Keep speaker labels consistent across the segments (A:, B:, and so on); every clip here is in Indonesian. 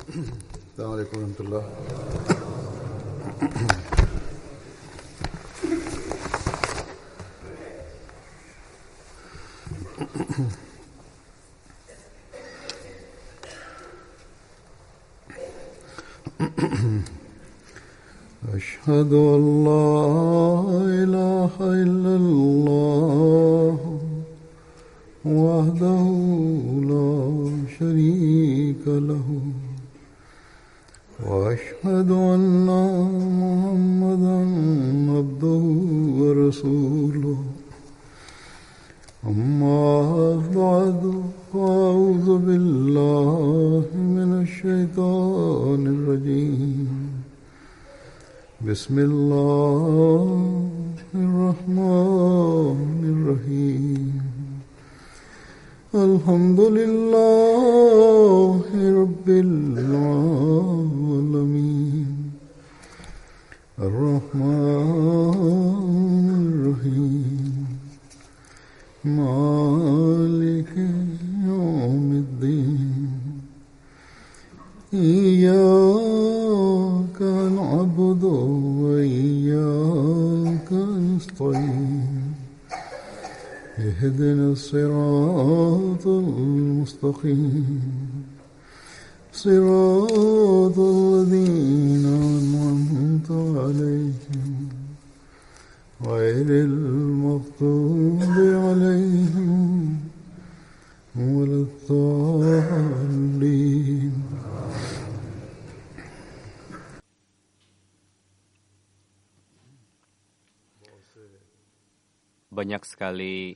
A: Assalamualaikum warahmatullahi أشهد أن لا إله إلا الله وحده لا شريك له وأشهد أن محمدا عبده ورسوله أما بعد فأعوذ بالله من الشيطان الرجيم بسم الله الرحمن الرحيم الحمد لله رب العالمين الرحمن الرحيم مالك يوم الدين إياك نعبد وإياك نستعين اهدنا الصراط المستقيم صراط الذين أنعمت عليهم غير المغضوب عليهم ولا الضالين.
B: Banyak sekali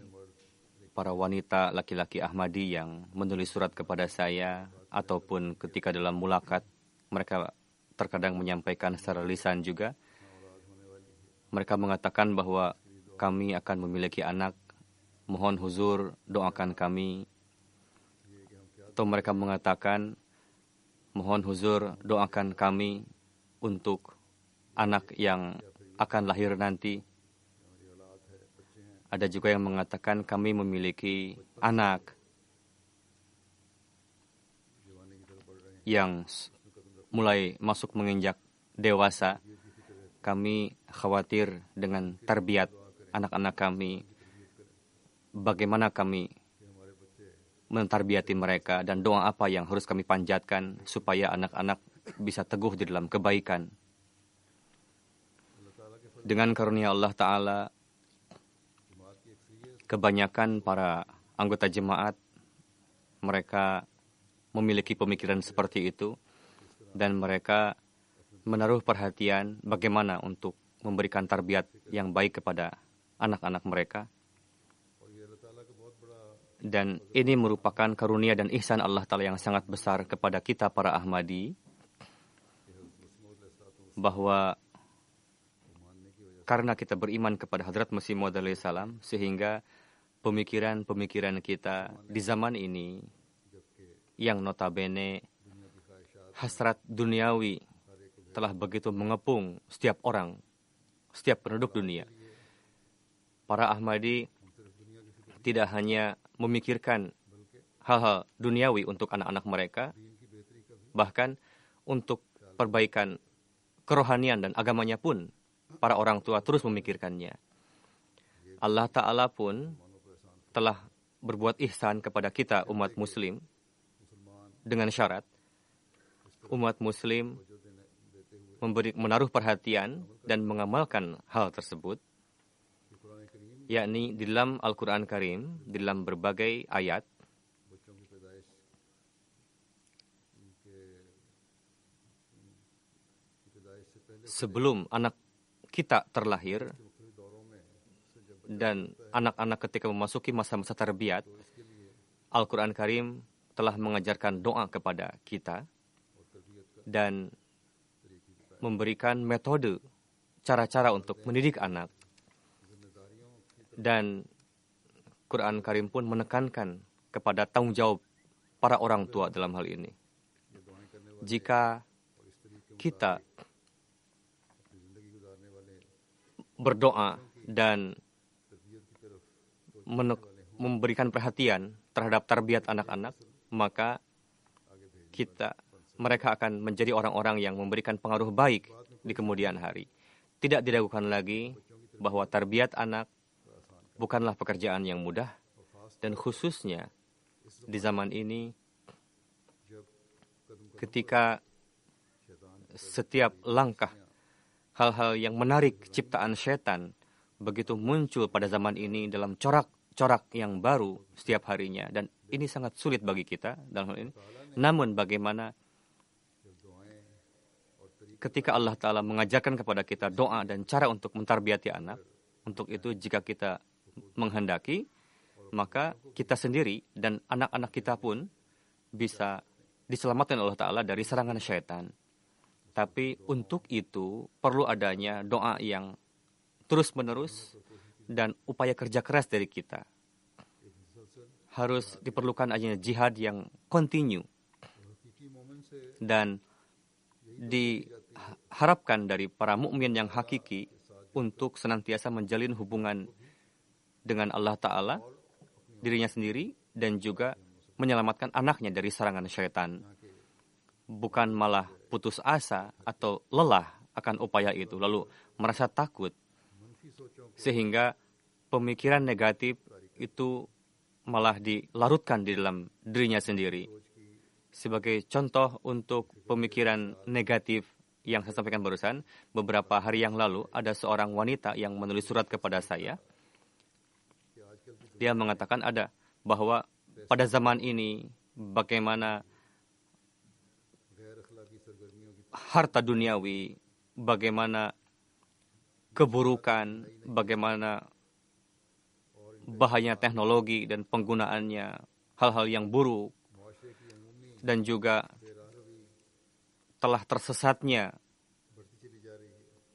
B: para wanita laki-laki Ahmadi yang menulis surat kepada saya ataupun ketika dalam mulakat mereka terkadang menyampaikan secara lisan juga. Mereka mengatakan bahwa kami akan memiliki anak, mohon huzur doakan kami. Atau mereka mengatakan mohon huzur doakan kami untuk anak yang akan lahir nanti. Ada juga yang mengatakan kami memiliki anak yang mulai masuk menginjak dewasa. Kami khawatir dengan tarbiyat anak-anak kami. Bagaimana kami mentarbiyati mereka dan doa apa yang harus kami panjatkan supaya anak-anak bisa teguh di dalam kebaikan. Dengan karunia Allah Ta'ala, kebanyakan para anggota jemaat mereka memiliki pemikiran seperti itu dan mereka menaruh perhatian bagaimana untuk memberikan tarbiyat yang baik kepada anak-anak mereka. Dan ini merupakan karunia dan ihsan Allah Ta'ala yang sangat besar kepada kita para Ahmadi, bahwa karena kita beriman kepada Hadrat Masih Maud alaihi salam, sehingga pemikiran-pemikiran kita di zaman ini yang notabene hasrat duniawi telah begitu mengepung setiap orang, setiap penduduk dunia. Para Ahmadi tidak hanya memikirkan hal-hal duniawi untuk anak-anak mereka, bahkan untuk perbaikan kerohanian dan agamanya pun para orang tua terus memikirkannya. Allah Ta'ala pun telah berbuat ihsan kepada kita umat muslim dengan syarat umat muslim menaruh perhatian dan mengamalkan hal tersebut, yakni di dalam Al-Quran Karim, di dalam berbagai ayat, sebelum anak kita terlahir dan anak-anak ketika memasuki masa-masa tarbiyat, Al-Quran Karim telah mengajarkan doa kepada kita dan memberikan metode, cara-cara untuk mendidik anak. Dan Quran Karim pun menekankan kepada tanggung jawab para orang tua dalam hal ini. Jika kita berdoa dan memberikan perhatian terhadap tarbiyat anak-anak, maka kita mereka akan menjadi orang-orang yang memberikan pengaruh baik di kemudian hari. Tidak diragukan lagi bahwa tarbiyat anak bukanlah pekerjaan yang mudah, dan khususnya di zaman ini ketika setiap langkah hal-hal yang menarik ciptaan setan begitu muncul pada zaman ini dalam corak-corak yang baru setiap harinya, dan ini sangat sulit bagi kita dalam hal ini. Namun bagaimana ketika Allah Ta'ala mengajarkan kepada kita doa dan cara untuk mentarbiyati anak, untuk itu jika kita menghendaki, maka kita sendiri dan anak-anak kita pun bisa diselamatkan Allah Ta'ala dari serangan syaitan. Tapi untuk itu perlu adanya doa yang terus-menerus dan upaya kerja keras dari kita. Harus diperlukan adanya jihad yang kontinu. Dan diharapkan dari para mukmin yang hakiki untuk senantiasa menjalin hubungan dengan Allah Ta'ala, dirinya sendiri, dan juga menyelamatkan anaknya dari serangan syaitan. Bukan malah putus asa atau lelah akan upaya itu, lalu merasa takut, sehingga pemikiran negatif itu malah dilarutkan di dalam dirinya sendiri. Sebagai contoh untuk pemikiran negatif yang saya sampaikan barusan, beberapa hari yang lalu ada seorang wanita yang menulis surat kepada saya. Dia mengatakan bahwa pada zaman ini bagaimana harta duniawi, bagaimana keburukan, bagaimana bahaya teknologi dan penggunaannya, hal-hal yang buruk, dan juga telah tersesatnya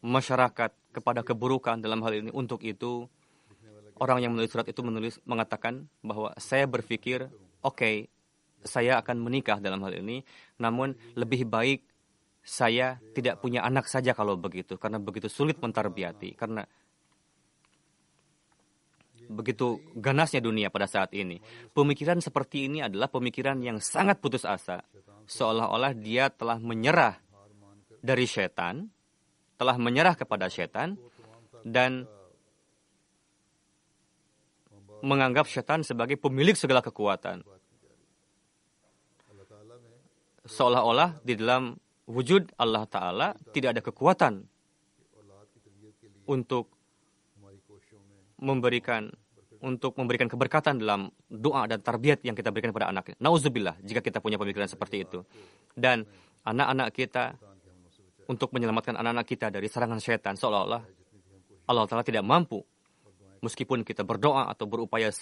B: masyarakat kepada keburukan dalam hal ini. Untuk itu, orang yang menulis surat itu mengatakan bahwa saya berpikir, oke, saya akan menikah dalam hal ini, namun lebih baik saya tidak punya anak saja kalau begitu, karena begitu sulit mentarbiyati, karena begitu ganasnya dunia pada saat ini. Pemikiran seperti ini adalah pemikiran yang sangat putus asa, seolah-olah dia telah menyerah dari setan, telah menyerah kepada setan, dan menganggap setan sebagai pemilik segala kekuatan. Seolah-olah di dalam wujud Allah Ta'ala tidak ada kekuatan untuk memberikan keberkatan dalam doa dan tarbiyat yang kita berikan kepada anak. Nauzubillah jika kita punya pemikiran seperti itu. Dan anak-anak kita, untuk menyelamatkan anak-anak kita dari serangan syaitan, seolah-olah Allah Ta'ala tidak mampu. Meskipun kita berdoa atau berupaya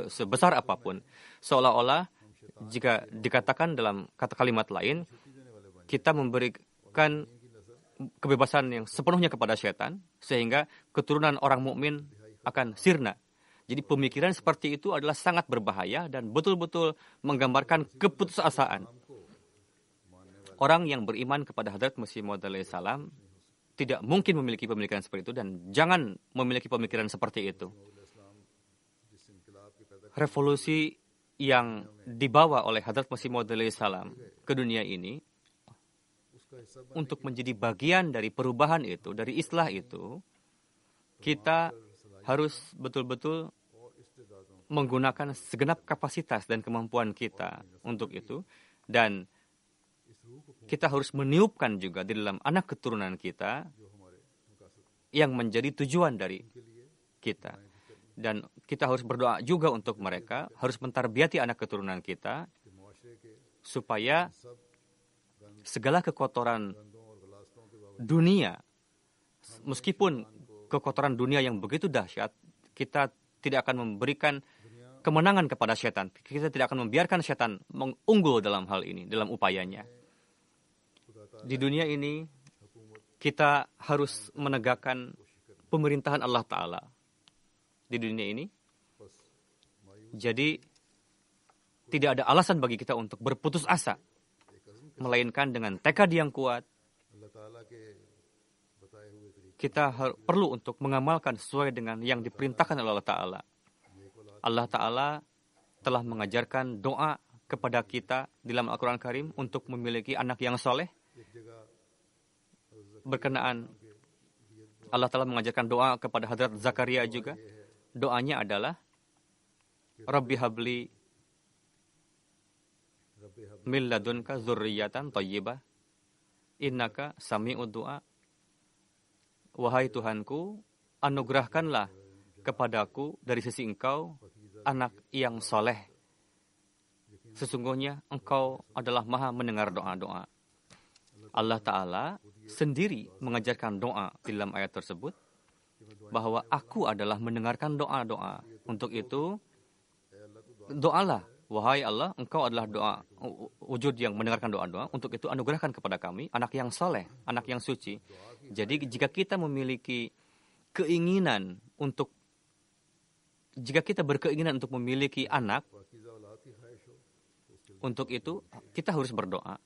B: sebesar apapun, seolah-olah jika dikatakan dalam kata kalimat lain, kita memberikan kebebasan yang sepenuhnya kepada syaitan, sehingga keturunan orang mukmin akan sirna. Jadi pemikiran seperti itu adalah sangat berbahaya dan betul-betul menggambarkan keputusasaan. Orang yang beriman kepada Hadrat Masih Maud alaihi salam tidak mungkin memiliki pemikiran seperti itu, dan jangan memiliki pemikiran seperti itu. Revolusi yang dibawa oleh Hadrat Masih Maud alaihi salam ke dunia ini untuk menjadi bagian dari perubahan itu, dari islah itu, kita harus betul-betul menggunakan segenap kapasitas dan kemampuan kita untuk itu, dan kita harus meniupkan juga di dalam anak keturunan kita yang menjadi tujuan dari kita. Dan kita harus berdoa juga untuk mereka, harus mentarbiyati anak keturunan kita, supaya segala kekotoran dunia, meskipun kekotoran dunia yang begitu dahsyat, kita tidak akan memberikan kemenangan kepada setan. Kita tidak akan membiarkan setan mengunggul dalam hal ini, dalam upayanya. Di dunia ini, kita harus menegakkan pemerintahan Allah Ta'ala di dunia ini. Jadi, tidak ada alasan bagi kita untuk berputus asa, melainkan dengan tekad yang kuat, kita perlu untuk mengamalkan sesuai dengan yang diperintahkan oleh Allah Ta'ala. Allah Ta'ala telah mengajarkan doa kepada kita di dalam Al-Quran Karim untuk memiliki anak yang soleh. Berkenaan Allah Ta'ala mengajarkan doa kepada Hadrat Zakaria juga. Doanya adalah Rabbi habli min ladunka dzurriyyatan thayyibah innaka sami'ud du'a. Wahai Tuhanku, anugerahkanlah kepadaku dari sisi Engkau anak yang soleh. Sesungguhnya Engkau adalah Maha mendengar doa-doa. Allah Ta'ala sendiri mengajarkan doa di dalam ayat tersebut, bahwa aku adalah mendengarkan doa-doa. Untuk itu, doalah, wahai Allah, Engkau adalah doa wujud yang mendengarkan doa-doa. Untuk itu, anugerahkan kepada kami anak yang soleh, anak yang suci. Jadi, jika kita memiliki keinginan untuk, jika kita berkeinginan untuk memiliki anak, untuk itu, kita harus berdoa.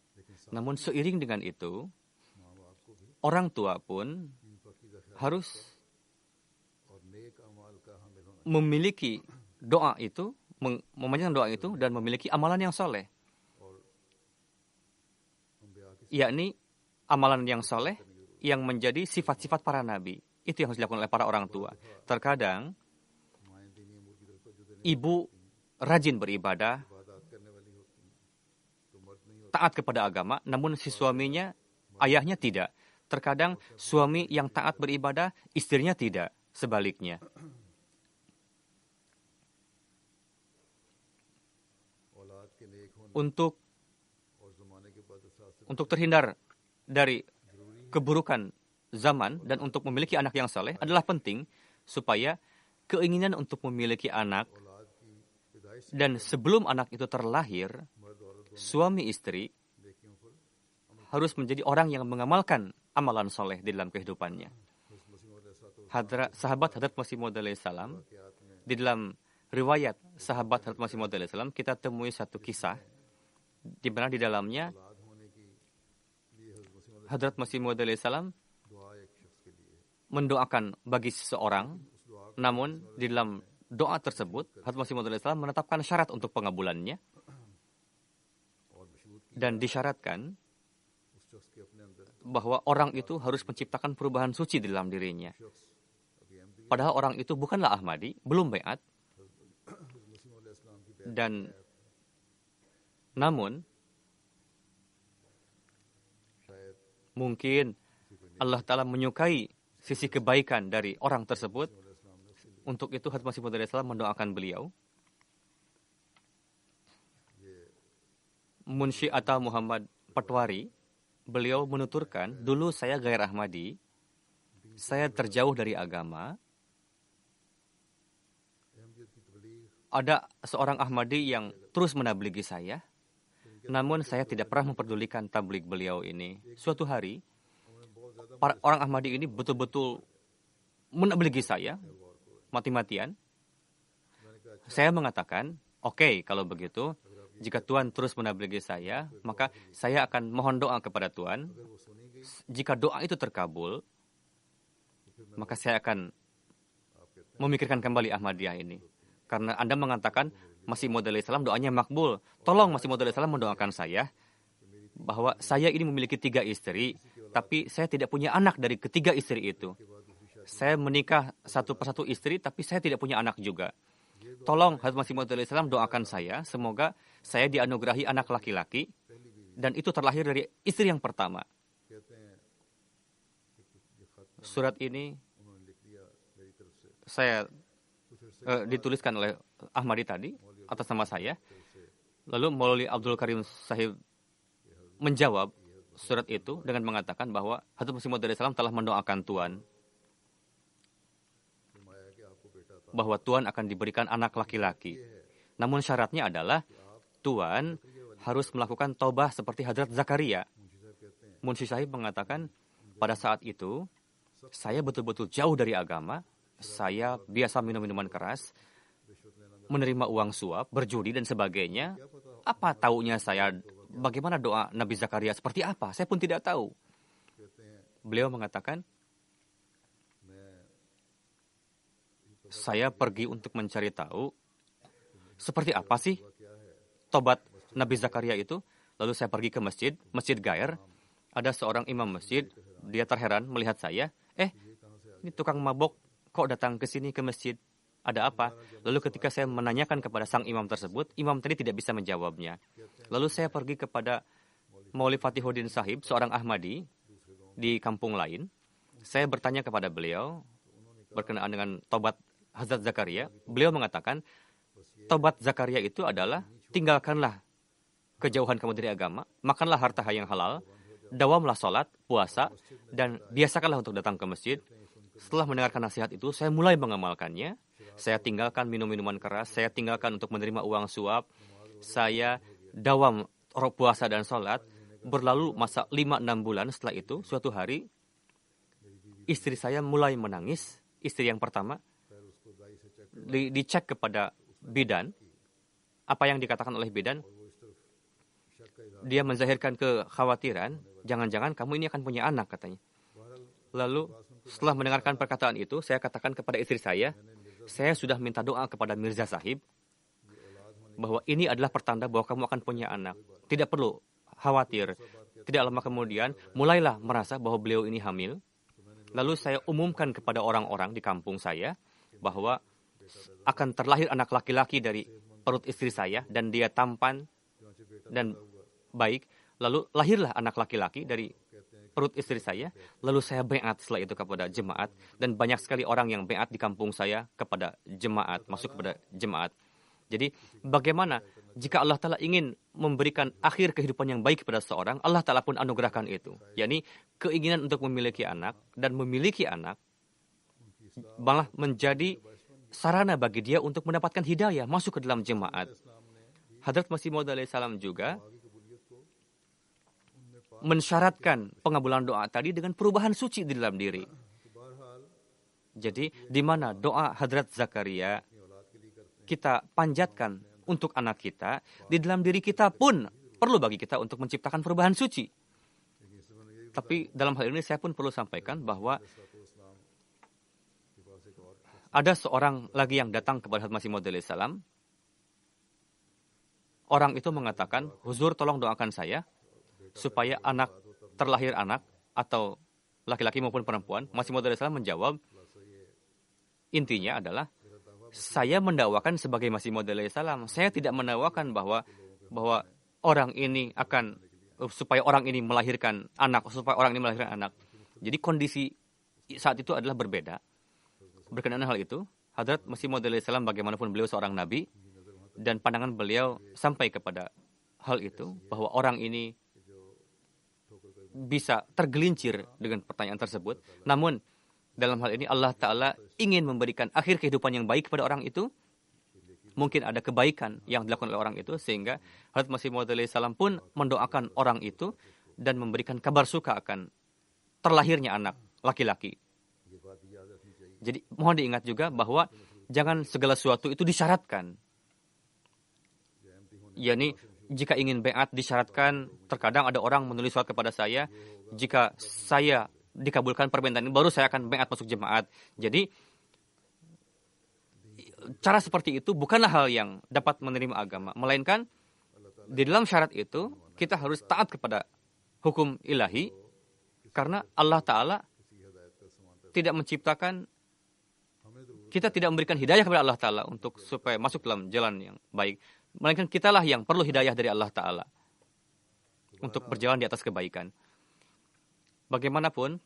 B: Namun seiring dengan itu, orang tua pun harus memiliki doa itu, memanjatkan doa itu, dan memiliki amalan yang soleh. Yakni amalan yang soleh yang menjadi sifat-sifat para nabi. Itu yang harus dilakukan oleh para orang tua. Terkadang, ibu rajin beribadah, taat kepada agama, namun si suaminya, ayahnya tidak. Terkadang suami yang taat beribadah, istrinya tidak. Sebaliknya. Untuk terhindar dari keburukan zaman dan untuk memiliki anak yang saleh adalah penting supaya keinginan untuk memiliki anak dan sebelum anak itu terlahir, suami istri harus menjadi orang yang mengamalkan amalan soleh di dalam kehidupannya. Sahabat Hadrat Masih Maud alaihi salam, di dalam riwayat sahabat Hadrat Masih Maud alaihi salam, kita temui satu kisah di mana di dalamnya Hadrat Masih Maud alaihi salam mendoakan bagi seseorang, namun di dalam doa tersebut Hadrat Masih Maud alaihi salam menetapkan syarat untuk pengabulannya, dan disyaratkan bahwa orang itu harus menciptakan perubahan suci di dalam dirinya. Padahal orang itu bukanlah Ahmadi, belum baiat. Dan namun mungkin Allah Ta'ala menyukai sisi kebaikan dari orang tersebut. Untuk itu Hadrat Masih Maud alaihi salam mendoakan beliau. Munshi Atta Muhammad Patwari, beliau menuturkan, dulu saya gair Ahmadi, saya terjauh dari agama. Ada seorang Ahmadi yang terus menabligi saya, namun saya tidak pernah memperdulikan tabligh beliau ini. Suatu hari, orang Ahmadi ini betul-betul menabligi saya, mati-matian. Saya mengatakan, oke, kalau begitu, jika Tuhan terus menabligi saya, maka saya akan mohon doa kepada Tuhan. Jika doa itu terkabul, maka saya akan memikirkan kembali Ahmadiyah ini. Karena Anda mengatakan Masih Maud alaihi salam doanya makbul. Tolong Masih Maud alaihi salam mendoakan saya bahwa saya ini memiliki 3 istri, tapi saya tidak punya anak dari ketiga istri itu. Saya menikah satu persatu istri, tapi saya tidak punya anak juga. Tolong Hadrat Masih Maud alaihi salam doakan saya, semoga saya dianugerahi anak laki-laki, dan itu terlahir dari istri yang pertama. Surat ini saya dituliskan oleh Ahmadi tadi atas nama saya. Lalu Maulwi Abdul Karim Sahib menjawab surat itu dengan mengatakan bahwa Hadrat Masih Maud alaihi salam telah mendoakan Tuhan bahwa Tuhan akan diberikan anak laki-laki. Namun syaratnya adalah Tuhan harus melakukan taubah seperti Hadrat Zakaria. Munshi Sahib mengatakan, pada saat itu, saya betul-betul jauh dari agama, saya biasa minum minuman keras, menerima uang suap, berjudi dan sebagainya. Apa taunya saya, bagaimana doa Nabi Zakaria seperti apa? Saya pun tidak tahu. Beliau mengatakan, saya pergi untuk mencari tahu seperti apa sih tobat Nabi Zakaria itu. Lalu saya pergi ke Masjid Gair. Ada seorang imam masjid, dia terheran melihat saya. Ini tukang mabok kok datang ke sini ke masjid? Ada apa? Lalu ketika saya menanyakan kepada sang imam tersebut, imam tadi tidak bisa menjawabnya. Lalu saya pergi kepada Maulwi Fatihuddin Sahib, seorang Ahmadi di kampung lain. Saya bertanya kepada beliau berkenaan dengan tobat Hazrat Zakaria. Beliau mengatakan, tobat Zakaria itu adalah tinggalkanlah kejauhan kamu dari agama, makanlah harta yang halal, dawamlah sholat, puasa, dan biasakanlah untuk datang ke masjid. Setelah mendengarkan nasihat itu, saya mulai mengamalkannya. Saya tinggalkan minum-minuman keras, saya tinggalkan untuk menerima uang suap, saya dawam puasa dan sholat. Berlalu masa 5-6 bulan setelah itu, suatu hari, istri saya mulai menangis. Istri yang pertama, dicek kepada bidan, apa yang dikatakan oleh bidan, dia menzahirkan kekhawatiran, jangan-jangan kamu ini akan punya anak, katanya. Lalu, setelah mendengarkan perkataan itu, saya katakan kepada istri saya sudah minta doa kepada Mirza Sahib, bahwa ini adalah pertanda bahwa kamu akan punya anak. Tidak perlu khawatir. Tidak lama kemudian, mulailah merasa bahwa beliau ini hamil. Lalu saya umumkan kepada orang-orang di kampung saya, bahwa akan terlahir anak laki-laki dari perut istri saya, dan dia tampan dan baik. Lalu lahirlah anak laki-laki dari perut istri saya. Lalu saya beat setelah itu kepada jemaat. Dan banyak sekali orang yang beat di kampung saya kepada jemaat, masuk kepada jemaat. Jadi bagaimana jika Allah Ta'ala ingin memberikan akhir kehidupan yang baik kepada seorang, Allah Ta'ala pun anugerahkan itu. yakni keinginan untuk memiliki anak, dan memiliki anak malah menjadi sarana bagi dia untuk mendapatkan hidayah, masuk ke dalam jemaat. Hadrat Masih Maud alaihissalam juga mensyaratkan pengabulan doa tadi dengan perubahan suci di dalam diri. Jadi, di mana doa Hadrat Zakaria kita panjatkan untuk anak kita, di dalam diri kita pun perlu bagi kita untuk menciptakan perubahan suci. Tapi dalam hal ini saya pun perlu sampaikan bahwa ada seorang lagi yang datang kepada Hadrat Masih Maud alaihissalam. Orang itu mengatakan, Huzur tolong doakan saya, supaya terlahir anak, atau laki-laki maupun perempuan. Masih Maud alaihissalam menjawab, intinya adalah, saya mendakwakan sebagai Masih Maud alaihissalam. Saya tidak mendakwakan bahwa orang ini supaya orang ini melahirkan anak, Jadi kondisi saat itu adalah berbeda. Berkenaan hal itu, Hadrat Masih Maud alaihissalam bagaimanapun beliau seorang nabi, dan pandangan beliau sampai kepada hal itu, bahwa orang ini bisa tergelincir dengan pertanyaan tersebut. Namun, dalam hal ini Allah Ta'ala ingin memberikan akhir kehidupan yang baik kepada orang itu. Mungkin ada kebaikan yang dilakukan oleh orang itu, sehingga Hadrat Masih Maud alaihissalam pun mendoakan orang itu dan memberikan kabar suka akan terlahirnya anak laki-laki. Jadi mohon diingat juga bahwa jangan segala sesuatu itu disyaratkan. yakni jika ingin beat disyaratkan, terkadang ada orang menulis surat kepada saya, jika saya dikabulkan permintaan ini, baru saya akan beat masuk jemaat. Jadi, cara seperti itu bukanlah hal yang dapat menerima agama. Melainkan, di dalam syarat itu, kita harus taat kepada hukum ilahi, karena Allah Ta'ala tidak menciptakan, kita tidak memberikan hidayah kepada Allah Ta'ala untuk supaya masuk dalam jalan yang baik. Melainkan kitalah yang perlu hidayah dari Allah Ta'ala untuk berjalan di atas kebaikan. Bagaimanapun,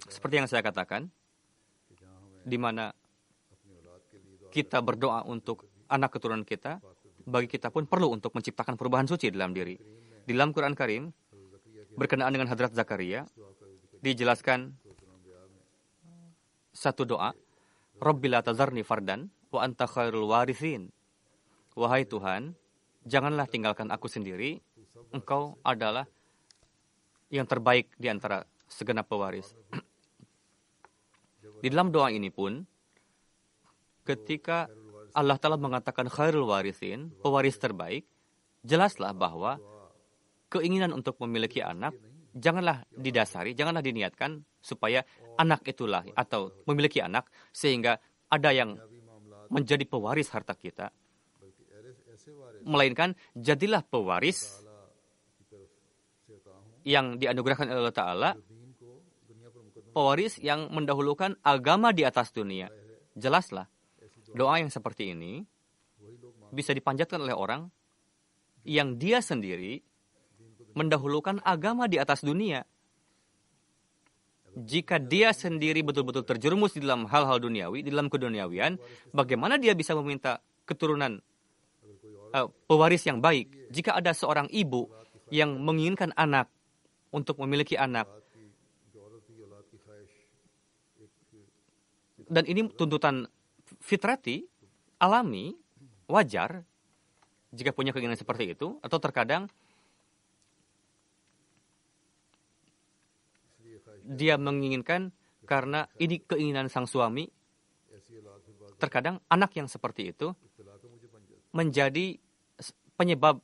B: seperti yang saya katakan, di mana kita berdoa untuk anak keturunan kita, bagi kita pun perlu untuk menciptakan perubahan suci dalam diri. Di dalam Quran Karim, berkenaan dengan Hadrat Zakaria, dijelaskan satu doa, Rabbi la tazarni fardan wa anta khairul warithin. Wahai Tuhan, janganlah tinggalkan aku sendiri, Engkau adalah yang terbaik di antara segenap pewaris. Di dalam doa ini pun, ketika Allah Ta'ala mengatakan khairul warithin, pewaris terbaik, jelaslah bahwa keinginan untuk memiliki anak, janganlah didasari, janganlah diniatkan supaya anak itulah, atau memiliki anak, sehingga ada yang menjadi pewaris harta kita. melainkan jadilah pewaris yang dianugerahkan oleh Allah Ta'ala, pewaris yang mendahulukan agama di atas dunia. Jelaslah, doa yang seperti ini bisa dipanjatkan oleh orang yang dia sendiri mendahulukan agama di atas dunia. Jika dia sendiri betul-betul terjerumus di dalam hal-hal duniawi, di dalam keduniawian, bagaimana dia bisa meminta keturunan pewaris yang baik? Jika ada seorang ibu yang menginginkan anak untuk memiliki anak, dan ini tuntutan fitrati, alami, wajar, jika punya keinginan seperti itu, atau terkadang dia menginginkan karena ini keinginan sang suami. Terkadang anak yang seperti itu menjadi penyebab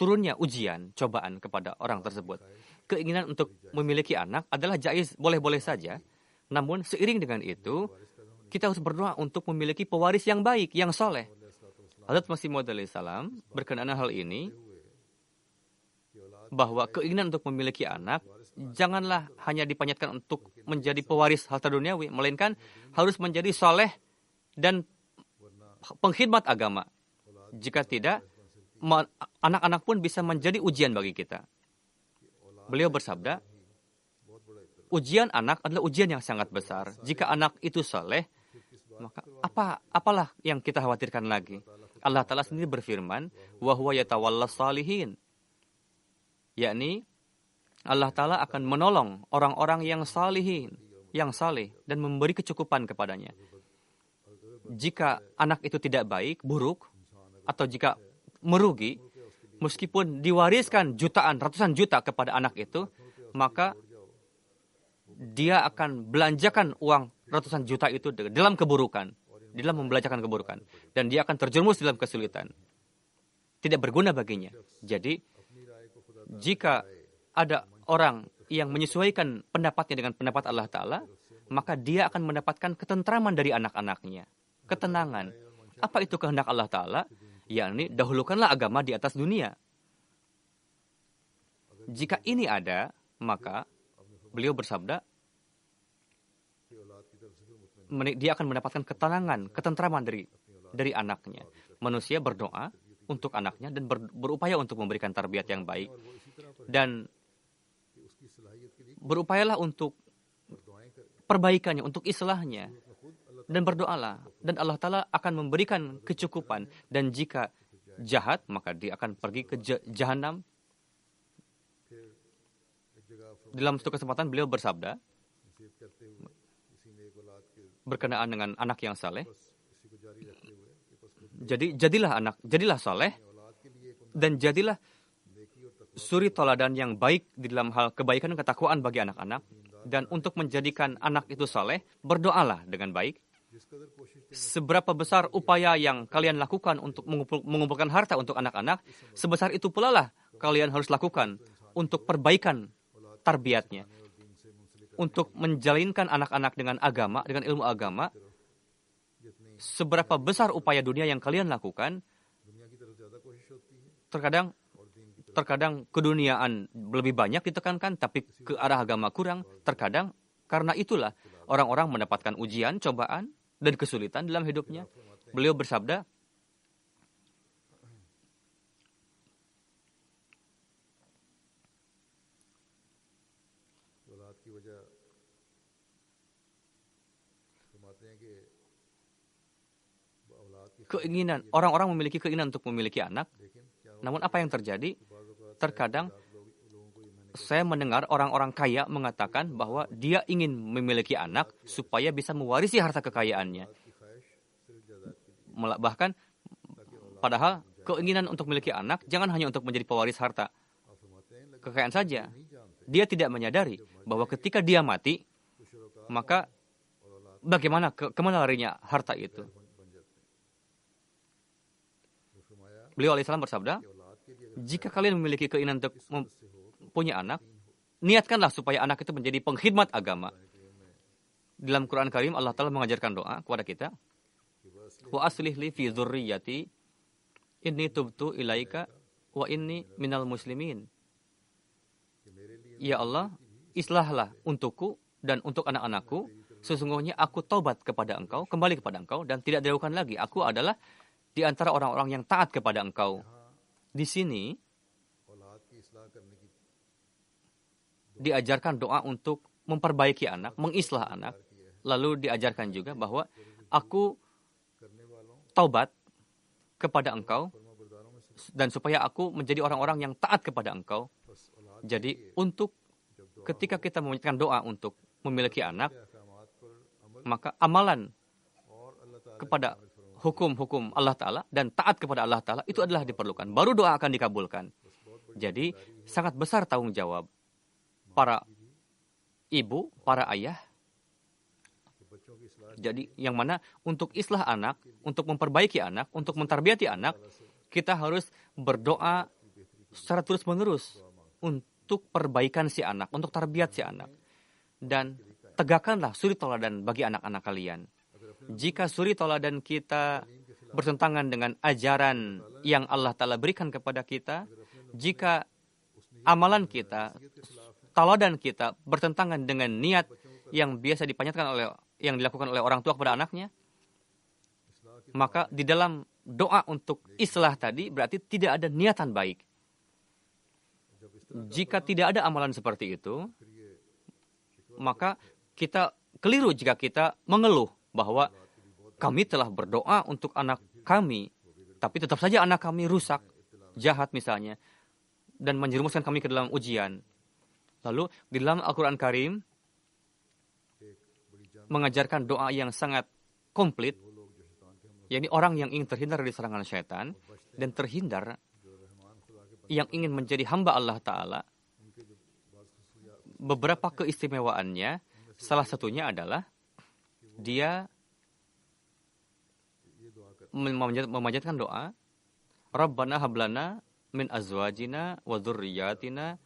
B: turunnya ujian, cobaan kepada orang tersebut. Keinginan untuk memiliki anak adalah jaiz, boleh-boleh saja. Namun seiring dengan itu, kita harus berdoa untuk memiliki pewaris yang baik, yang soleh. Hazrat Masih Maud alaihissalam berkenaan hal ini, bahwa keinginan untuk memiliki anak janganlah hanya dipanjatkan untuk menjadi pewaris harta duniawi, melainkan harus menjadi soleh dan pengkhidmat agama. Jika tidak, anak-anak pun bisa menjadi ujian bagi kita. Beliau bersabda, ujian anak adalah ujian yang sangat besar. Jika anak itu soleh, maka apalah yang kita khawatirkan lagi? Allah Ta'ala sendiri berfirman, wa huwa yatawallas salihin. Yakni, Allah Ta'ala akan menolong orang-orang yang salihin, yang saleh, dan memberi kecukupan kepadanya. Jika anak itu tidak baik, buruk, atau jika merugi, meskipun diwariskan jutaan, ratusan juta kepada anak itu, maka dia akan belanjakan uang ratusan juta itu dalam keburukan, dalam membelanjakan keburukan, dan dia akan terjerumus dalam kesulitan. Tidak berguna baginya. Jadi, jika ada orang yang menyesuaikan pendapatnya dengan pendapat Allah Ta'ala, maka dia akan mendapatkan ketentraman dari anak-anaknya. Ketenangan. Apa itu kehendak Allah Ta'ala? Yakni, dahulukanlah agama di atas dunia. Jika ini ada, maka beliau bersabda, dia akan mendapatkan ketenangan, ketentraman dari anaknya. Manusia berdoa untuk anaknya dan berupaya untuk memberikan tarbiyat yang baik. Dan berupayalah untuk perbaikannya, untuk islahnya. Dan berdoalah. Dan Allah Ta'ala akan memberikan kecukupan. Dan jika jahat, maka dia akan pergi ke jahanam. Dalam satu kesempatan beliau bersabda, berkenaan dengan anak yang saleh. Jadi jadilah saleh, dan jadilah suri toladan yang baik di dalam hal kebaikan dan ketakwaan bagi anak-anak. Dan untuk menjadikan anak itu saleh, berdoalah dengan baik. Seberapa besar upaya yang kalian lakukan untuk mengumpulkan harta untuk anak-anak, sebesar itu pula lah kalian harus lakukan untuk perbaikan tarbiyatnya. Untuk menjalinkan anak-anak dengan agama, dengan ilmu agama, seberapa besar upaya dunia yang kalian lakukan, terkadang keduniaan lebih banyak ditekankan, tapi ke arah agama kurang. Terkadang karena itulah orang-orang mendapatkan ujian, cobaan, dan kesulitan dalam hidupnya. Beliau bersabda, keinginan, orang-orang memiliki keinginan untuk memiliki anak. Namun apa yang terjadi? Terkadang saya mendengar orang-orang kaya mengatakan bahwa dia ingin memiliki anak supaya bisa mewarisi harta kekayaannya. Bahkan, padahal keinginan untuk memiliki anak jangan hanya untuk menjadi pewaris harta kekayaan saja. Dia tidak menyadari bahwa ketika dia mati, maka kemana larinya harta itu? Beliau alaihissalam bersabda, jika kalian memiliki keinginan untuk punya anak, niatkanlah supaya anak itu menjadi pengkhidmat agama. Dalam Quran Karim, Allah Ta'ala mengajarkan doa kepada kita, wa aslih li fi dzurriyyati inni tubtu ilaika wa inni minal muslimin. Ya Allah, islahlah untukku dan untuk anak-anakku. Sesungguhnya aku taubat kepada Engkau, kembali kepada Engkau, dan tidak diragukan lagi. Aku adalah di antara orang-orang yang taat kepada Engkau. Di sini diajarkan doa untuk memperbaiki anak, mengislah anak. Lalu diajarkan juga bahwa aku taubat kepada Engkau dan supaya aku menjadi orang-orang yang taat kepada Engkau. Jadi untuk ketika kita memanjatkan doa untuk memiliki anak, maka amalan kepada hukum-hukum Allah Ta'ala dan taat kepada Allah Ta'ala itu adalah diperlukan. Baru doa akan dikabulkan. Jadi sangat besar tanggung jawab para ibu, para ayah. Jadi yang mana untuk islah anak, untuk memperbaiki anak, untuk mentarbiyati anak, kita harus berdoa secara terus-menerus untuk perbaikan si anak, untuk tarbiyat si anak. Dan tegakkanlah suri toladan bagi anak-anak kalian. Jika suri toladan kita bertentangan dengan ajaran yang Allah Ta'ala berikan kepada kita, jika amalan kita, toladan kita bertentangan dengan niat yang biasa yang dilakukan oleh orang tua kepada anaknya, maka di dalam doa untuk islah tadi berarti tidak ada niatan baik. Jika tidak ada amalan seperti itu, maka kita keliru jika kita mengeluh bahwa kami telah berdoa untuk anak kami, tapi tetap saja anak kami rusak, jahat misalnya, dan menjerumuskan kami ke dalam ujian. Lalu di dalam Al-Quran Karim mengajarkan doa yang sangat komplit, yakni orang yang ingin terhindar dari serangan syaitan dan terhindar yang ingin menjadi hamba Allah Ta'ala. Beberapa keistimewaannya, salah satunya adalah dia memanjatkan doa, Rabbana hablana min azwajina wa dzurriyyatina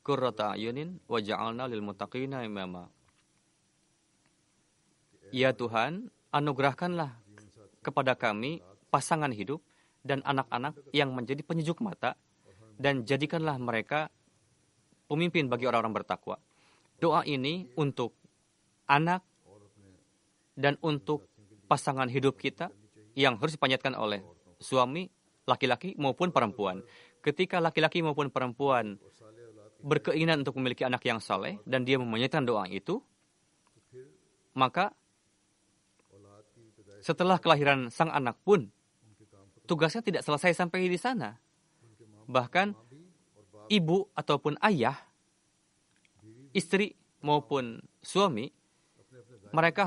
B: qurrata a'yunin waj'alna lil muttaqina imama. Ya Tuhan, anugerahkanlah kepada kami pasangan hidup dan anak-anak yang menjadi penyejuk mata, dan jadikanlah mereka pemimpin bagi orang-orang bertakwa. Doa ini untuk anak dan untuk pasangan hidup kita yang harus dipanjatkan oleh suami, laki-laki maupun perempuan. Ketika laki-laki maupun perempuan berkeinginan untuk memiliki anak yang saleh dan dia memanjatkan doa itu, maka setelah kelahiran sang anak pun tugasnya tidak selesai sampai di sana. Bahkan ibu ataupun ayah, istri maupun suami, mereka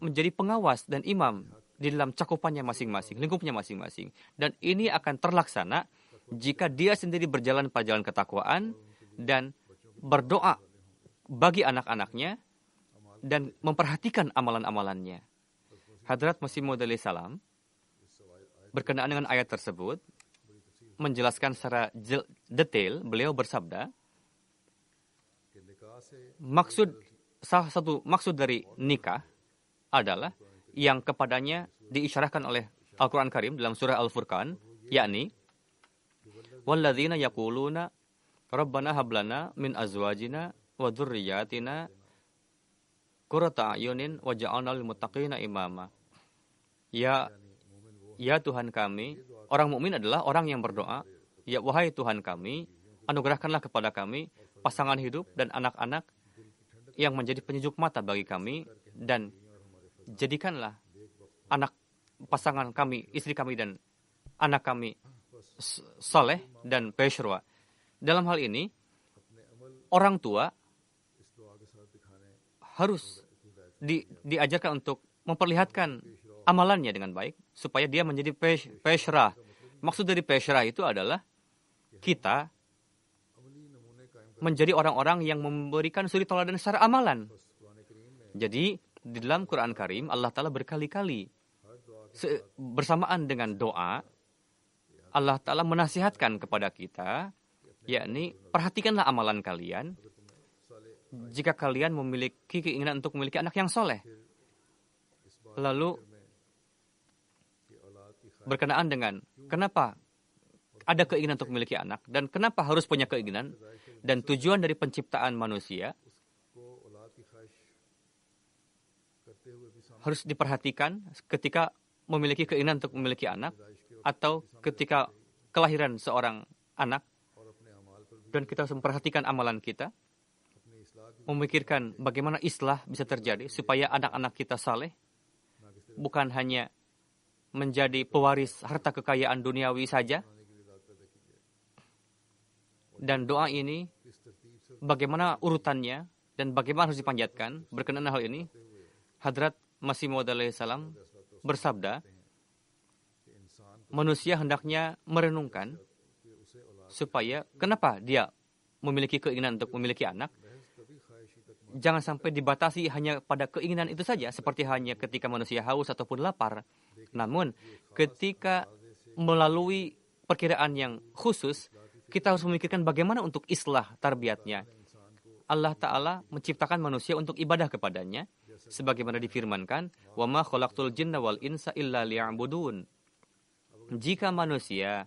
B: menjadi pengawas dan imam di dalam cakupannya masing-masing, lingkupnya masing-masing. Dan ini akan terlaksana jika dia sendiri berjalan pada jalan ketakwaan dan berdoa bagi anak-anaknya dan memperhatikan amalan-amalannya. Hadrat Masih Maud alaihi salam berkenaan dengan ayat tersebut menjelaskan secara detail. Beliau bersabda, salah satu maksud dari nikah adalah yang kepadanya diisyarahkan oleh Al-Quran Karim dalam surah Al-Furqan, yakni walladzina yaquluna rabbana hablana min azwajina wa dzurriyyatina qurrata a'yunin waj'alna lil muttaqina imama. Ya Tuhan kami, orang mukmin adalah orang yang berdoa, ya wahai Tuhan kami, anugerahkanlah kepada kami pasangan hidup dan anak-anak yang menjadi penyejuk mata bagi kami, dan jadikanlah anak pasangan kami, istri kami dan anak kami saleh dan pesyra. Dalam hal ini, orang tua harus diajarkan untuk memperlihatkan amalannya dengan baik supaya dia menjadi pesyra. Maksud dari pesyra itu adalah kita menjadi orang-orang yang memberikan suri teladan secara amalan. Jadi di dalam Quran Karim Allah Ta'ala berkali-kali bersamaan dengan doa Allah Ta'ala menasihatkan kepada kita, yakni perhatikanlah amalan kalian jika kalian memiliki keinginan untuk memiliki anak yang soleh. Lalu berkenaan dengan kenapa ada keinginan untuk memiliki anak dan kenapa harus punya keinginan dan tujuan dari penciptaan manusia harus diperhatikan ketika memiliki keinginan untuk memiliki anak atau ketika kelahiran seorang anak, dan kita harus memperhatikan amalan kita, memikirkan bagaimana islah bisa terjadi supaya anak-anak kita saleh, bukan hanya menjadi pewaris harta kekayaan duniawi saja. Dan doa ini, bagaimana urutannya dan bagaimana harus dipanjatkan berkenaan hal ini, Hadrat Masih Maud alaihissalam bersabda, manusia hendaknya merenungkan supaya kenapa dia memiliki keinginan untuk memiliki anak. Jangan sampai dibatasi hanya pada keinginan itu saja, seperti hanya ketika manusia haus ataupun lapar. Namun, ketika melalui perkiraan yang khusus, kita harus memikirkan bagaimana untuk islah tarbiyatnya. Allah Ta'ala menciptakan manusia untuk ibadah kepadanya, sebagaimana difirmankan, وَمَا خَلَقْتُ الْجِنَّ وَالْإِنسَ إِلَّا لِيَعْبُدُونَ. Jika manusia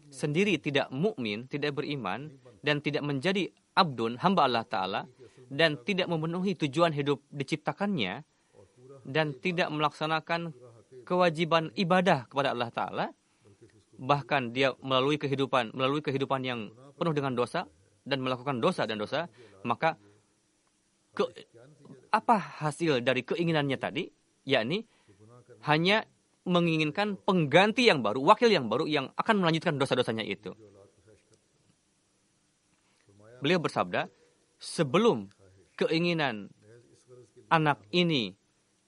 B: sendiri tidak mukmin, tidak beriman, dan tidak menjadi abdun, hamba Allah Ta'ala, dan tidak memenuhi tujuan hidup diciptakannya, dan tidak melaksanakan kewajiban ibadah kepada Allah Ta'ala, bahkan dia melalui kehidupan yang penuh dengan dosa, dan melakukan dosa dan dosa, maka apa hasil dari keinginannya tadi? Yakni hanya menginginkan pengganti yang baru, wakil yang baru yang akan melanjutkan dosa-dosanya itu. Beliau bersabda, sebelum keinginan anak ini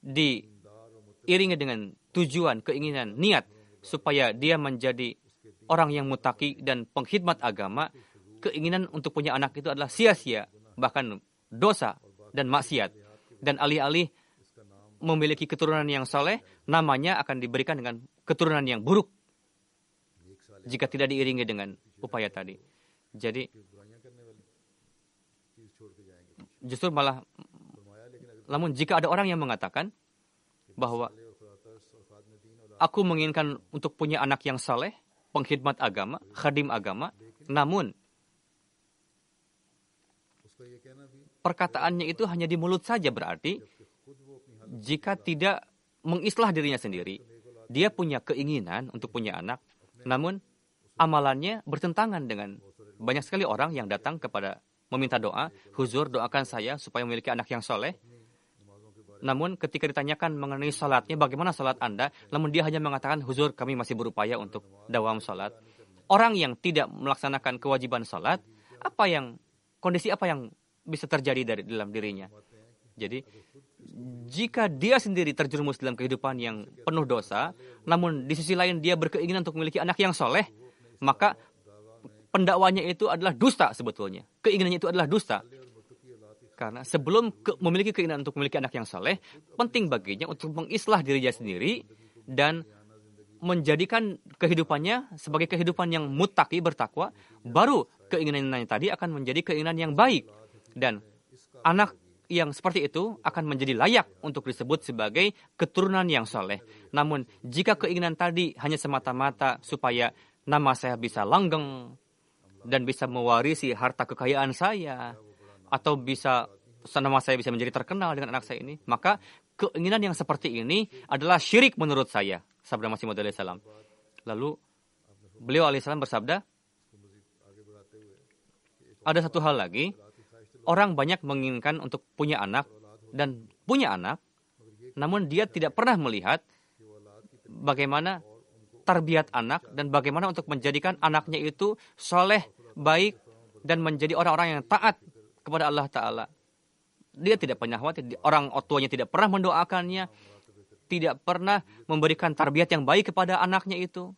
B: diiringi dengan tujuan, keinginan, niat, supaya dia menjadi orang yang mutaki dan pengkhidmat agama, keinginan untuk punya anak itu adalah sia-sia, bahkan dosa dan maksiat. Dan alih-alih memiliki keturunan yang saleh, namanya akan diberikan dengan keturunan yang buruk jika tidak diiringi dengan upaya tadi. Jadi, justru malah, namun jika ada orang yang mengatakan bahwa aku menginginkan untuk punya anak yang saleh, pengkhidmat agama, khadim agama, namun perkataannya itu hanya di mulut saja, berarti jika tidak mengislah dirinya sendiri, dia punya keinginan untuk punya anak, namun amalannya bertentangan dengan banyak sekali orang yang datang kepada meminta doa, huzur doakan saya supaya memiliki anak yang soleh. Namun ketika ditanyakan mengenai salatnya, bagaimana salat Anda, namun dia hanya mengatakan, huzur kami masih berupaya untuk dawam salat. Orang yang tidak melaksanakan kewajiban salat, kondisi apa yang bisa terjadi dalam dirinya? Jadi, jika dia sendiri terjerumus dalam kehidupan yang penuh dosa, namun di sisi lain dia berkeinginan untuk memiliki anak yang soleh, maka pendakwanya itu adalah dusta sebetulnya. Keinginannya itu adalah dusta. Karena sebelum memiliki keinginan untuk memiliki anak yang soleh, penting baginya untuk mengislah dirinya sendiri dan menjadikan kehidupannya sebagai kehidupan yang muttaqi, bertakwa, baru keinginannya tadi akan menjadi keinginan yang baik. Dan anak yang seperti itu akan menjadi layak untuk disebut sebagai keturunan yang soleh. Namun, jika keinginan tadi hanya semata-mata supaya nama saya bisa langgeng dan bisa mewarisi harta kekayaan saya, atau nama saya bisa menjadi terkenal dengan anak saya ini, maka keinginan yang seperti ini adalah syirik menurut saya, sabda Masih Maud alaihissalam. Lalu, beliau alaihissalam bersabda, ada satu hal lagi. Orang banyak menginginkan untuk punya anak dan punya anak, namun dia tidak pernah melihat bagaimana tarbiyat anak dan bagaimana untuk menjadikan anaknya itu soleh, baik, dan menjadi orang-orang yang taat kepada Allah Ta'ala. Dia tidak pernah khawatir, orang tuanya tidak pernah mendoakannya, tidak pernah memberikan tarbiyat yang baik kepada anaknya itu.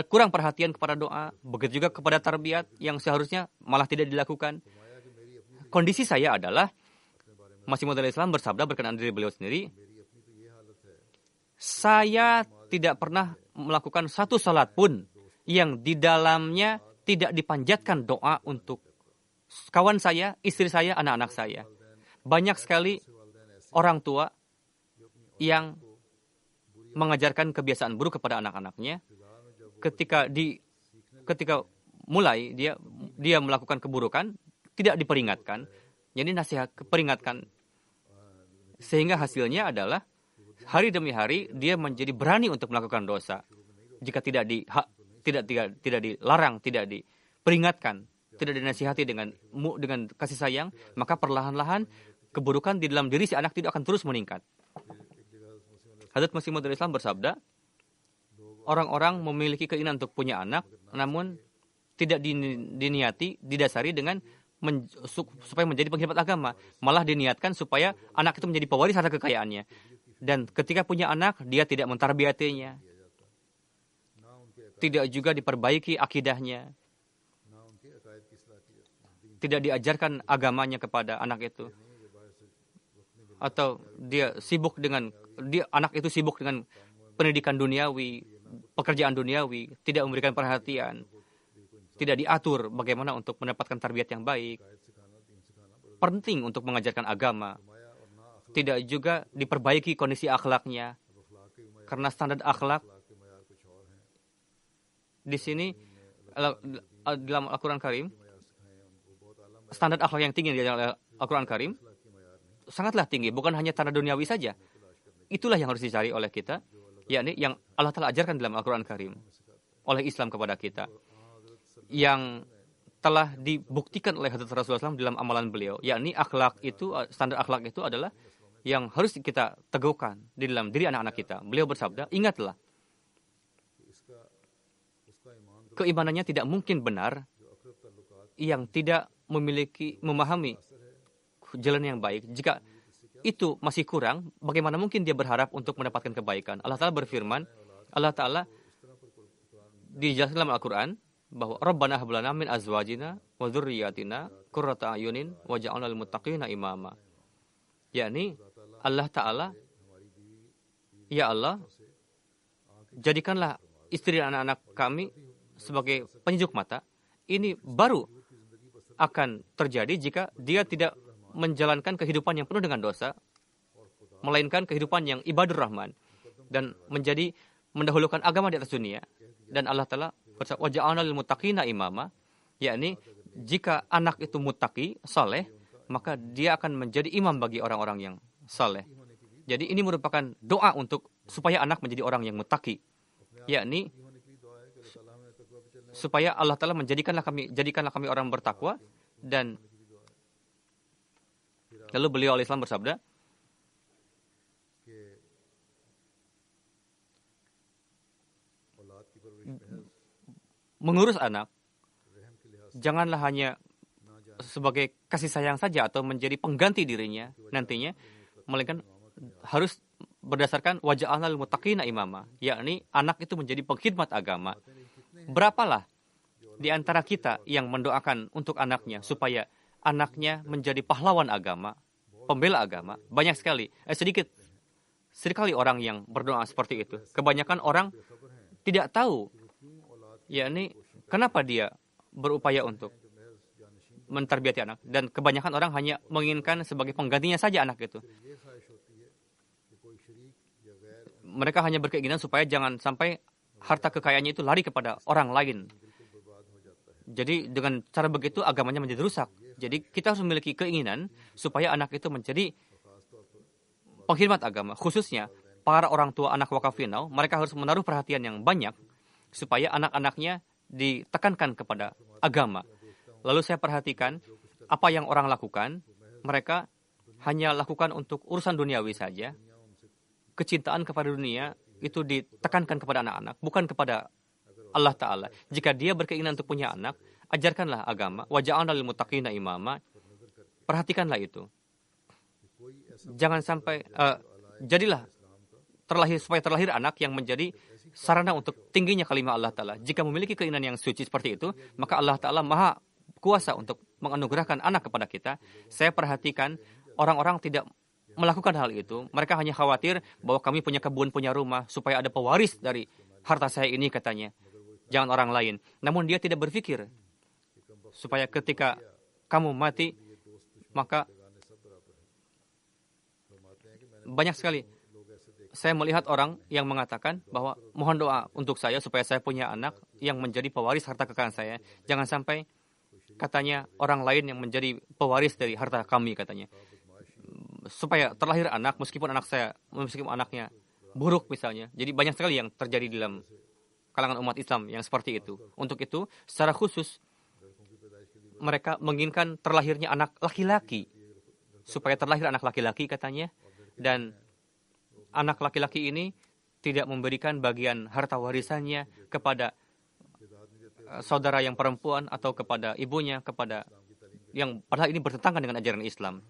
B: Kurang perhatian kepada doa, begitu juga kepada tarbiyat yang seharusnya malah tidak dilakukan. Kondisi saya adalah, Masih Maud alaihissalam bersabda berkenaan diri beliau sendiri, saya tidak pernah melakukan satu salat pun yang di dalamnya tidak dipanjatkan doa untuk kawan saya, istri saya, anak-anak saya. Banyak sekali orang tua yang mengajarkan kebiasaan buruk kepada anak-anaknya. Ketika mulai dia melakukan keburukan, tidak diperingatkan. Jadi nasihat peringatkan, sehingga hasilnya adalah hari demi hari dia menjadi berani untuk melakukan dosa. Jika tidak dilarang, tidak diperingatkan, tidak dinasihati dengan kasih sayang, maka perlahan-lahan keburukan di dalam diri si anak tidak akan terus meningkat. Hazrat Masih Maud Islam bersabda, orang-orang memiliki keinginan untuk punya anak, namun tidak diniati, didasari dengan supaya menjadi pengkhidmat agama. Malah diniatkan supaya anak itu menjadi pewaris harta kekayaannya. Dan ketika punya anak, dia tidak mentarbiyatinya. Tidak juga diperbaiki akidahnya. Tidak diajarkan agamanya kepada anak itu. Atau anak itu sibuk dengan pendidikan duniawi, pekerjaan duniawi, tidak memberikan perhatian, tidak diatur bagaimana untuk mendapatkan tarbiyat yang baik. Penting untuk mengajarkan agama. Tidak juga diperbaiki kondisi akhlaknya. Karena standar akhlak di sini dalam Al-Quran Karim, standar akhlak yang tinggi di dalam Al-Quran Karim sangatlah tinggi, bukan hanya standar duniawi saja. Itulah yang harus dicari oleh kita, yakni yang Allah Ta'ala ajarkan dalam Al-Quran Karim oleh Islam kepada kita, yang telah dibuktikan oleh Hadrat Rasulullah SAW dalam amalan beliau, yakni akhlak itu, standar akhlak itu adalah yang harus kita teguhkan di dalam diri anak-anak kita. Beliau bersabda, ingatlah, keimanannya tidak mungkin benar yang tidak memahami jalan yang baik. Jika itu masih kurang, bagaimana mungkin dia berharap untuk mendapatkan kebaikan? Allah Ta'ala berfirman, Allah Ta'ala dijelaskan dalam Al-Quran bahwa Rabbana hab lana min azwajina wa dzurriyyatina qurrata a'yunin waj'alna lil muttaqina imama. Yakni Allah Ta'ala, ya Allah, jadikanlah istri dan anak-anak kami sebagai penyejuk mata. Ini baru akan terjadi jika dia tidak menjalankan kehidupan yang penuh dengan dosa, melainkan kehidupan yang ibadur rahman, dan mendahulukan agama di atas dunia. Dan Allah Ta'ala bersabda, waja'alna lil muttaqina imama, yakni jika anak itu muttaqi, saleh, maka dia akan menjadi imam bagi orang-orang yang saleh. Jadi ini merupakan doa untuk supaya anak menjadi orang yang muttaqi, yakni supaya Allah Ta'ala jadikanlah kami orang bertakwa. Dan lalu beliau al-Islam bersabda, mengurus anak janganlah hanya sebagai kasih sayang saja atau menjadi pengganti dirinya nantinya, melainkan harus berdasarkan waja'alna lil muttaqina imama, yakni anak itu menjadi pengkhidmat agama. Berapalah di antara kita yang mendoakan untuk anaknya supaya anaknya menjadi pahlawan agama, pembela agama? Banyak sekali. Sedikit sekali orang yang berdoa seperti itu. Kebanyakan orang tidak tahu, yakni kenapa dia berupaya untuk mentarbiyati anak. Dan kebanyakan orang hanya menginginkan sebagai penggantinya saja anak itu. Mereka hanya berkeinginan supaya jangan sampai harta kekayaannya itu lari kepada orang lain. Jadi dengan cara begitu agamanya menjadi rusak. Jadi kita harus memiliki keinginan supaya anak itu menjadi pengkhidmat agama. Khususnya para orang tua anak wakafinau, mereka harus menaruh perhatian yang banyak supaya anak-anaknya ditekankan kepada agama. Lalu saya perhatikan apa yang orang lakukan, mereka hanya lakukan untuk urusan duniawi saja. Kecintaan kepada dunia itu ditekankan kepada anak-anak, bukan kepada Allah Ta'ala. Jika dia berkeinginan untuk punya anak, ajarkanlah agama. Waja'alna lil muttaqina imama. Perhatikanlah itu. Jangan sampai jadilah supaya terlahir anak yang menjadi sarana untuk tingginya kalimat Allah Ta'ala. Jika memiliki keinginan yang suci seperti itu, maka Allah Ta'ala maha kuasa untuk menganugerahkan anak kepada kita. Saya perhatikan orang-orang tidak melakukan hal itu. Mereka hanya khawatir bahwa kami punya kebun, punya rumah, supaya ada pewaris dari harta saya ini, katanya. Jangan orang lain. Namun dia tidak berpikir supaya ketika kamu mati, maka banyak sekali saya melihat orang yang mengatakan bahwa mohon doa untuk saya supaya saya punya anak yang menjadi pewaris harta kekayaan saya. Jangan sampai katanya orang lain yang menjadi pewaris dari harta kami katanya. Supaya terlahir anak meskipun anaknya buruk misalnya. Jadi banyak sekali yang terjadi di dalam kalangan umat Islam yang seperti itu. Untuk itu secara khusus mereka menginginkan terlahirnya anak laki-laki. Supaya terlahir anak laki-laki katanya. Dan anak laki-laki ini tidak memberikan bagian harta warisannya kepada saudara yang perempuan atau kepada ibunya, kepada yang padahal ini bertentangan dengan ajaran Islam.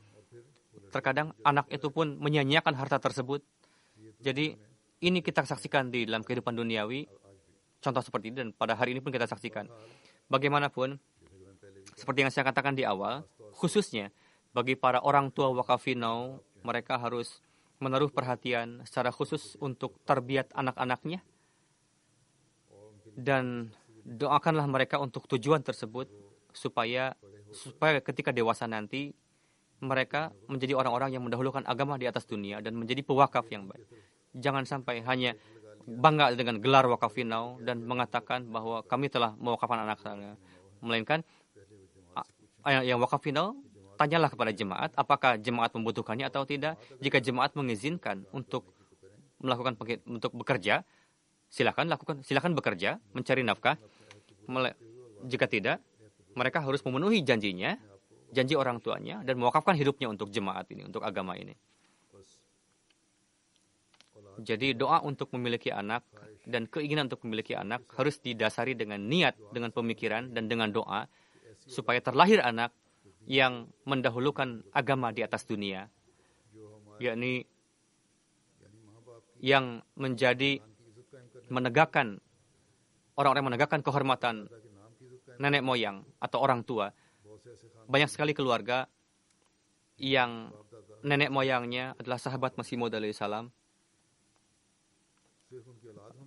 B: Terkadang anak itu pun menyia-nyiakan harta tersebut. Jadi ini kita saksikan di dalam kehidupan duniawi, contoh seperti ini, dan pada hari ini pun kita saksikan. Bagaimanapun, seperti yang saya katakan di awal, khususnya bagi para orang tua wakafinau, mereka harus menaruh perhatian secara khusus untuk tarbiyat anak-anaknya dan doakanlah mereka untuk tujuan tersebut supaya ketika dewasa nanti mereka menjadi orang-orang yang mendahulukan agama di atas dunia dan menjadi pewakaf yang baik. Jangan sampai hanya bangga dengan gelar wakafinau dan mengatakan bahwa kami telah mewakafkan anak saya, melainkan yang wakafinau, tanyalah kepada jemaat, apakah jemaat membutuhkannya atau tidak. Jika jemaat mengizinkan untuk untuk bekerja, silakan lakukan, silakan bekerja, mencari nafkah. Jika tidak, mereka harus memenuhi janjinya, janji orang tuanya, dan mewakafkan hidupnya untuk jemaat ini, untuk agama ini. Jadi doa untuk memiliki anak dan keinginan untuk memiliki anak harus didasari dengan niat, dengan pemikiran, dan dengan doa, supaya terlahir anak yang mendahulukan agama di atas dunia, yakni yang menegakkan orang-orang menegakkan kehormatan nenek moyang atau orang tua. Banyak sekali keluarga yang nenek moyangnya adalah sahabat Masih Maud alaihi salam.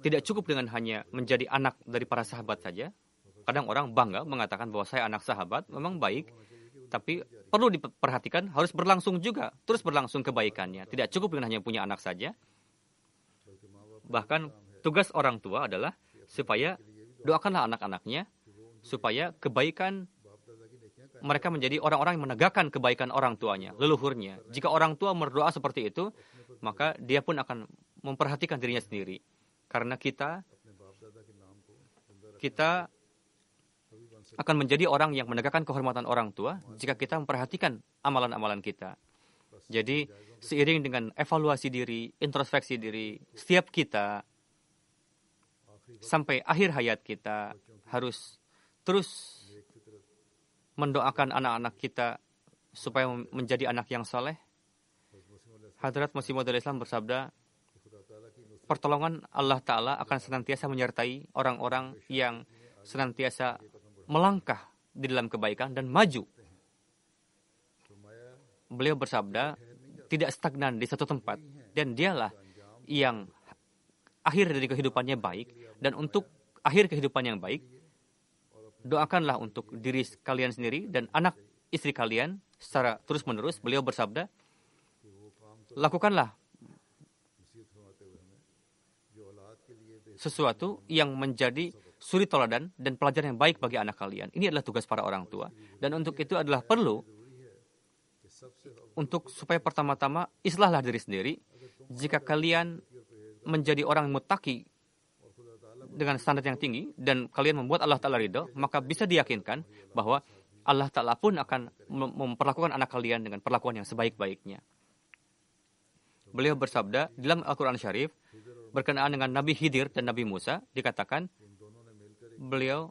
B: Tidak cukup dengan hanya menjadi anak dari para sahabat saja. Kadang orang bangga mengatakan bahwa saya anak sahabat, memang baik. Tapi perlu diperhatikan, harus berlangsung juga, terus berlangsung kebaikannya. Tidak cukup dengan hanya punya anak saja. Bahkan tugas orang tua adalah supaya doakanlah anak-anaknya, supaya kebaikan mereka menjadi orang-orang yang menegakkan kebaikan orang tuanya, leluhurnya. Jika orang tua berdoa seperti itu, maka dia pun akan memperhatikan dirinya sendiri. Karena kita akan menjadi orang yang menegakkan kehormatan orang tua jika kita memperhatikan amalan-amalan kita. Jadi, seiring dengan evaluasi diri, introspeksi diri, setiap kita sampai akhir hayat kita harus terus mendoakan anak-anak kita supaya menjadi anak yang saleh. Hadrat Masih Maud alaihi salam bersabda, pertolongan Allah Ta'ala akan senantiasa menyertai orang-orang yang senantiasa melangkah di dalam kebaikan dan maju. Beliau bersabda, tidak stagnan di satu tempat, dan dialah yang akhir dari kehidupannya baik, dan untuk akhir kehidupan yang baik, doakanlah untuk diri kalian sendiri dan anak istri kalian secara terus-menerus. Beliau bersabda, lakukanlah sesuatu yang menjadi suri toladan dan pelajaran yang baik bagi anak kalian. Ini adalah tugas para orang tua. Dan untuk itu adalah perlu untuk supaya pertama-tama islahlah diri sendiri. Jika kalian menjadi orang muttaqi dengan standar yang tinggi dan kalian membuat Allah Ta'ala ridho, maka bisa diyakinkan bahwa Allah Ta'ala pun akan memperlakukan anak kalian dengan perlakuan yang sebaik-baiknya. Beliau bersabda dalam Al-Quran Syarif berkenaan dengan Nabi Khidir dan Nabi Musa, dikatakan beliau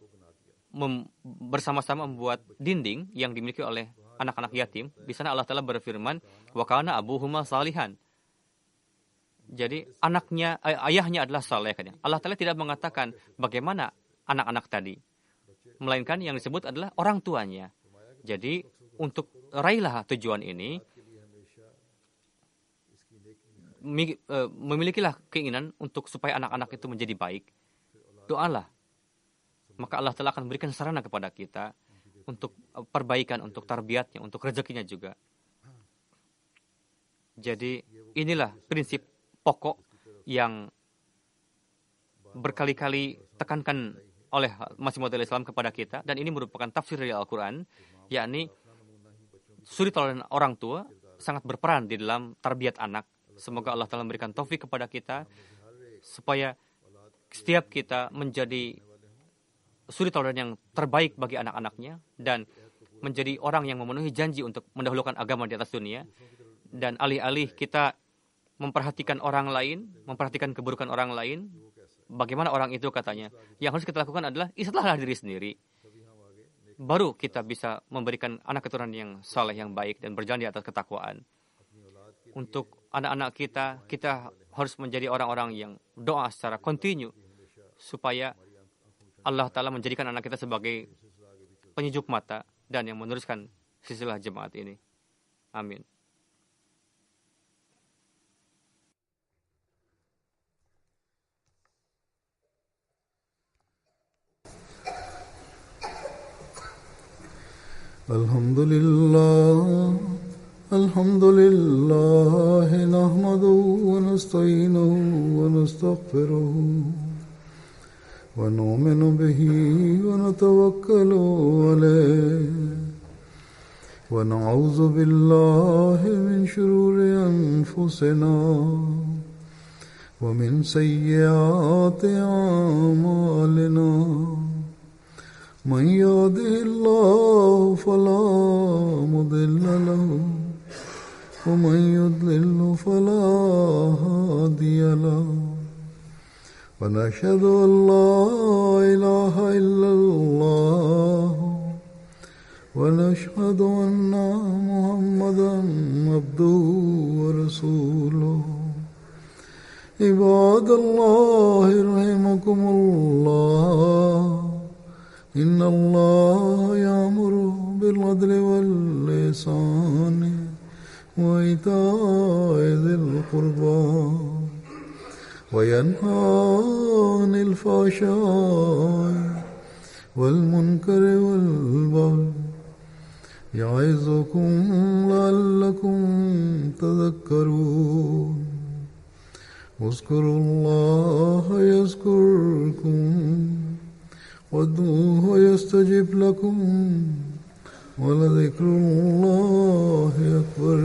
B: bersama-sama membuat dinding yang dimiliki oleh anak-anak yatim. Di sana Allah Ta'ala berfirman, wa kana abuhuma salihan. Jadi ayahnya adalah saleh. Allah Ta'ala tidak mengatakan bagaimana anak-anak tadi, melainkan yang disebut adalah orang tuanya. Jadi untuk raihlah tujuan ini, memilikilah keinginan untuk supaya anak-anak itu menjadi baik. Doalah. Maka Allah Ta'ala akan memberikan sarana kepada kita untuk perbaikan, untuk tarbiyatnya, untuk rezekinya juga. Jadi inilah prinsip pokok yang berkali-kali tekankan oleh Masih Maud Islam kepada kita, dan ini merupakan tafsir dari Al-Quran, yakni suri tauladan orang tua sangat berperan di dalam tarbiyat anak. Semoga Allah Ta'ala memberikan taufik kepada kita supaya setiap kita menjadi suri tauladan yang terbaik bagi anak-anaknya dan menjadi orang yang memenuhi janji untuk mendahulukan agama di atas dunia. Dan alih-alih kita memperhatikan orang lain, memperhatikan keburukan orang lain, bagaimana orang itu katanya, yang harus kita lakukan adalah islahlah diri sendiri. Baru kita bisa memberikan anak keturunan yang saleh, yang baik, dan berjalan di atas ketakwaan. Untuk anak-anak kita, kita harus menjadi orang-orang yang doa secara kontinu, supaya Allah Ta'ala menjadikan anak kita sebagai penyejuk mata dan yang meneruskan silsilah jemaat ini. Amin.
A: Alhamdulillah, alhamdulillah, nahmaduhu wa nasta'inuhu wa nastaghfiruhu wa nu'minu bihi wa natawakkalu alayhi wa na'udzu billahi min shururi anfusina wa min sayyiati a'malina. من يهده الله فلا مضل له ومن يضلل فلا هادي له ونشهد أن لا إله إلا الله ونشهد أن محمدا عبده ورسوله. عباد الله رحمكم الله، إن الله يأمر بالعدل والإحسان وإيتاء ذي القربى وينهى عن الفحشاء والمنكر والبغي يعظكم لعلكم تذكرون. اذكروا الله يذكركم وادعوه يستجب لكم ولذكر الله أكبر.